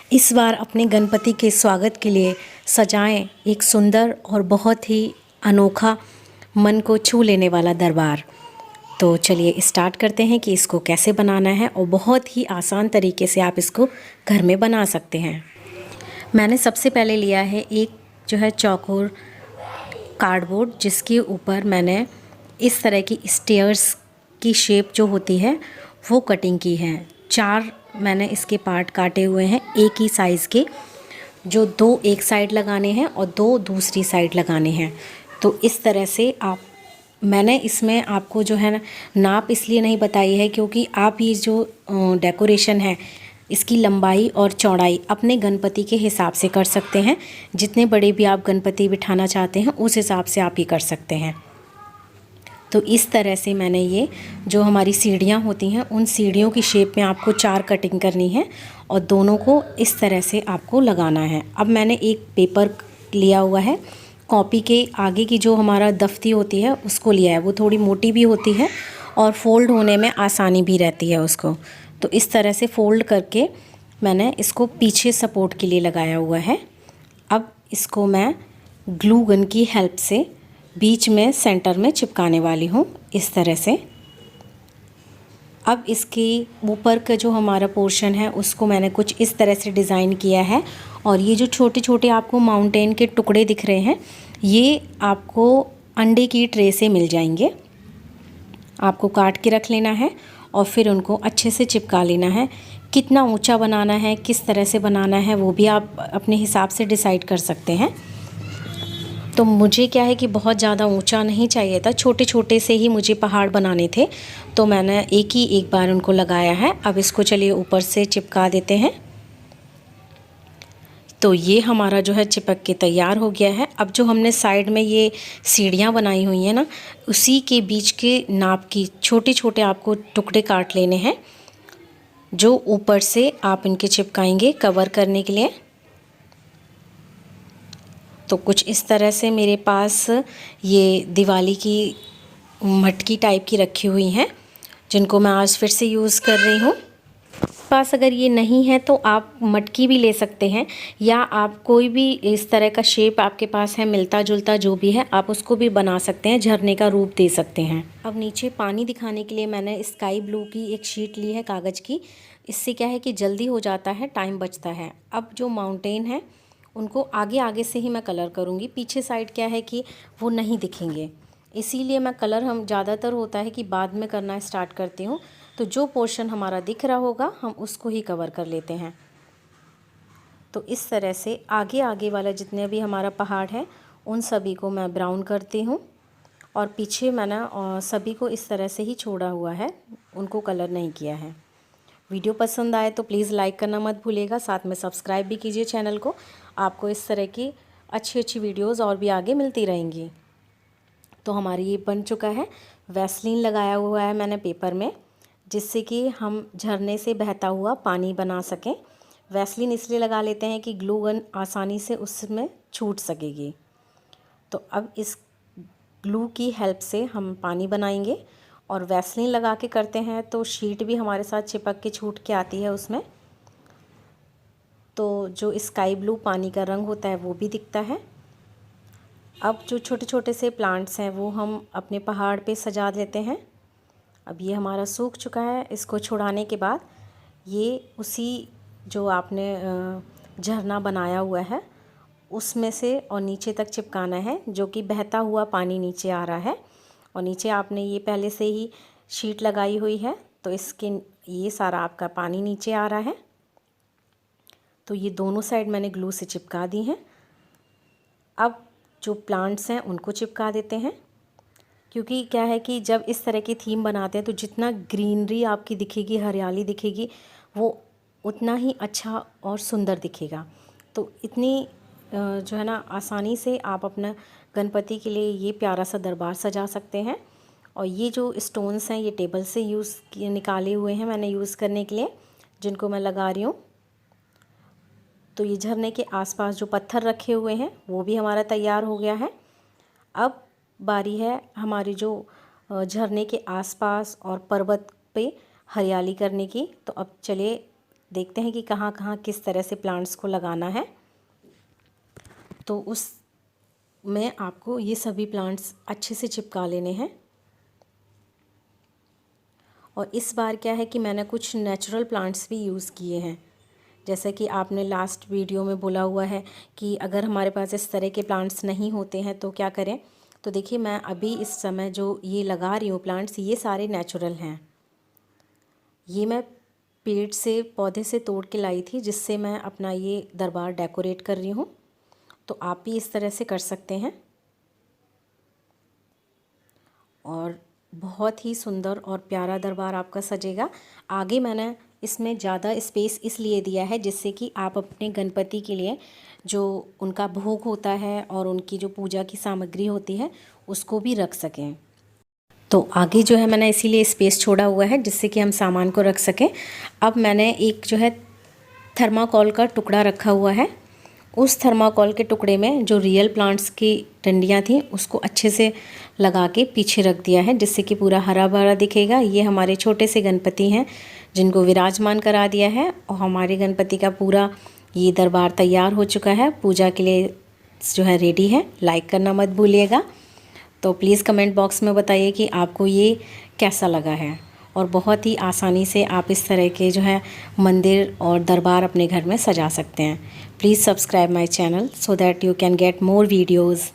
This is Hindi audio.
इस बार अपने गणपति के स्वागत के लिए सजाएं एक सुंदर और बहुत ही अनोखा, मन को छू लेने वाला दरबार। तो चलिए स्टार्ट करते हैं कि इसको कैसे बनाना है और बहुत ही आसान तरीके से आप इसको घर में बना सकते हैं। मैंने सबसे पहले लिया है एक जो है चौकोर कार्डबोर्ड, जिसके ऊपर मैंने इस तरह की स्टेयर्स की शेप जो होती है वो कटिंग की है। 4 मैंने इसके पार्ट काटे हुए हैं एक ही साइज़ के, जो 2 एक साइड लगाने हैं और 2 दूसरी साइड लगाने हैं। तो इस तरह से मैंने इसमें आपको जो है नाप इसलिए नहीं बताई है क्योंकि आप ये जो डेकोरेशन है इसकी लंबाई और चौड़ाई अपने गणपति के हिसाब से कर सकते हैं। जितने बड़े भी आप गणपति बिठाना चाहते हैं उस हिसाब से आप ये कर सकते हैं। तो इस तरह से मैंने ये जो हमारी सीढ़ियाँ होती हैं उन सीढ़ियों की शेप में आपको 4 कटिंग करनी है और दोनों को इस तरह से आपको लगाना है। अब मैंने एक पेपर लिया हुआ है, कॉपी के आगे की जो हमारा दफ्ती होती है उसको लिया है। वो थोड़ी मोटी भी होती है और फोल्ड होने में आसानी भी रहती है उसको। तो इस तरह से फोल्ड करके मैंने इसको पीछे सपोर्ट के लिए लगाया हुआ है। अब इसको मैं ग्लू गन की हेल्प से बीच में सेंटर में चिपकाने वाली हूँ इस तरह से। अब इसके ऊपर का जो हमारा पोर्शन है उसको मैंने कुछ इस तरह से डिज़ाइन किया है। और ये जो छोटे छोटे आपको माउंटेन के टुकड़े दिख रहे हैं ये आपको अंडे की ट्रे से मिल जाएंगे। आपको काट के रख लेना है और फिर उनको अच्छे से चिपका लेना है। कितना ऊंचा बनाना है, किस तरह से बनाना है, वो भी आप अपने हिसाब से डिसाइड कर सकते हैं। तो मुझे क्या है कि बहुत ज़्यादा ऊंचा नहीं चाहिए था, छोटे छोटे से ही मुझे पहाड़ बनाने थे, तो मैंने एक बार उनको लगाया है। अब इसको चलिए ऊपर से चिपका देते हैं। तो ये हमारा जो है चिपक के तैयार हो गया है। अब जो हमने साइड में ये सीढ़ियाँ बनाई हुई हैं ना, उसी के बीच के नाप की छोटे छोटे आपको टुकड़े काट लेने हैं, जो ऊपर से आप इनके चिपकाएंगे कवर करने के लिए। तो कुछ इस तरह से मेरे पास ये दिवाली की मटकी टाइप की रखी हुई हैं, जिनको मैं आज फिर से यूज़ कर रही हूँ। पास अगर ये नहीं है तो आप मटकी भी ले सकते हैं, या आप कोई भी इस तरह का शेप आपके पास है मिलता जुलता जो भी है आप उसको भी बना सकते हैं, झरने का रूप दे सकते हैं। अब नीचे पानी दिखाने के लिए मैंने स्काई ब्लू की एक शीट ली है कागज़ की। इससे क्या है कि जल्दी हो जाता है, टाइम बचता है। अब जो माउंटेन है उनको आगे आगे से ही मैं कलर करूँगी, पीछे साइड क्या है कि वो नहीं दिखेंगे, इसीलिए मैं कलर हम ज़्यादातर होता है कि बाद में करना स्टार्ट करती हूँ। तो जो पोर्शन हमारा दिख रहा होगा हम उसको ही कवर कर लेते हैं। तो इस तरह से आगे आगे वाला जितने भी हमारा पहाड़ है उन सभी को मैं ब्राउन करती हूँ, और पीछे मैंने सभी को इस तरह से ही छोड़ा हुआ है, उनको कलर नहीं किया है। वीडियो पसंद आए तो प्लीज़ लाइक करना मत भूलिएगा, साथ में सब्सक्राइब भी कीजिए चैनल को। आपको इस तरह की अच्छी अच्छी वीडियोज़ और भी आगे मिलती रहेंगी। तो हमारी ये बन चुका है। वैसलीन लगाया हुआ है मैंने पेपर में, जिससे कि हम झरने से बहता हुआ पानी बना सकें। वैसलीन इसलिए लगा लेते हैं कि ग्लू गन आसानी से उसमें छूट सकेगी। तो अब इस ग्लू की हेल्प से हम पानी बनाएंगे, और वैसलीन लगा के करते हैं तो शीट भी हमारे साथ चिपक के छूट के आती है उसमें। तो जो स्काई ब्लू पानी का रंग होता है वो भी दिखता है। अब जो छोटे छोटे से प्लांट्स हैं वो हम अपने पहाड़ पे सजा देते हैं। अब ये हमारा सूख चुका है, इसको छुड़ाने के बाद ये उसी जो आपने झरना बनाया हुआ है उसमें से और नीचे तक चिपकाना है, जो कि बहता हुआ पानी नीचे आ रहा है। और नीचे आपने ये पहले से ही शीट लगाई हुई है, तो इसके ये सारा आपका पानी नीचे आ रहा है। तो ये दोनों साइड मैंने ग्लू से चिपका दी हैं। अब जो प्लांट्स हैं उनको चिपका देते हैं, क्योंकि क्या है कि जब इस तरह की थीम बनाते हैं तो जितना ग्रीनरी आपकी दिखेगी, हरियाली दिखेगी, वो उतना ही अच्छा और सुंदर दिखेगा। तो इतनी जो है ना आसानी से आप अपना गणपति के लिए ये प्यारा सा दरबार सजा सकते हैं। और ये जो स्टोन्स हैं ये टेबल से निकाले हुए हैं मैंने यूज़ करने के लिए, जिनको मैं लगा रही हूँ। तो ये झरने के आसपास जो पत्थर रखे हुए हैं वो भी हमारा तैयार हो गया है। अब बारी है हमारी जो झरने के आसपास और पर्वत पे हरियाली करने की। तो अब चलिए देखते हैं कि कहाँ कहाँ किस तरह से प्लांट्स को लगाना है। तो उस में आपको ये सभी प्लांट्स अच्छे से चिपका लेने हैं। और इस बार क्या है कि मैंने कुछ नेचुरल प्लांट्स भी यूज़ किए हैं। जैसे कि आपने लास्ट वीडियो में बोला हुआ है कि अगर हमारे पास इस तरह के प्लांट्स नहीं होते हैं तो क्या करें। तो देखिए मैं अभी इस समय जो ये लगा रही हूँ प्लांट्स, ये सारे नेचुरल हैं। ये मैं पेड़ से पौधे से तोड़ के लाई थी, जिससे मैं अपना ये दरबार डेकोरेट कर रही हूँ। तो आप भी इस तरह से कर सकते हैं और बहुत ही सुंदर और प्यारा दरबार आपका सजेगा। आगे मैंने इसमें ज़्यादा स्पेस इसलिए दिया है जिससे कि आप अपने गणपति के लिए जो उनका भोग होता है और उनकी जो पूजा की सामग्री होती है उसको भी रख सकें। तो आगे जो है मैंने इसीलिए स्पेस छोड़ा हुआ है जिससे कि हम सामान को रख सकें। अब मैंने एक जो है थर्माकोल का टुकड़ा रखा हुआ है। उस थर्माकोल के टुकड़े में जो रियल प्लांट्स की डंडियाँ थी उसको अच्छे से लगा के पीछे रख दिया है, जिससे कि पूरा हरा भरा दिखेगा। ये हमारे छोटे से गणपति हैं जिनको विराजमान करा दिया है और हमारे गणपति का पूरा ये दरबार तैयार हो चुका है, पूजा के लिए जो है रेडी है। लाइक करना मत भूलिएगा। तो प्लीज़ कमेंट बॉक्स में बताइए कि आपको ये कैसा लगा है। और बहुत ही आसानी से आप इस तरह के जो है मंदिर और दरबार अपने घर में सजा सकते हैं। Please subscribe my channel so that you can get more videos।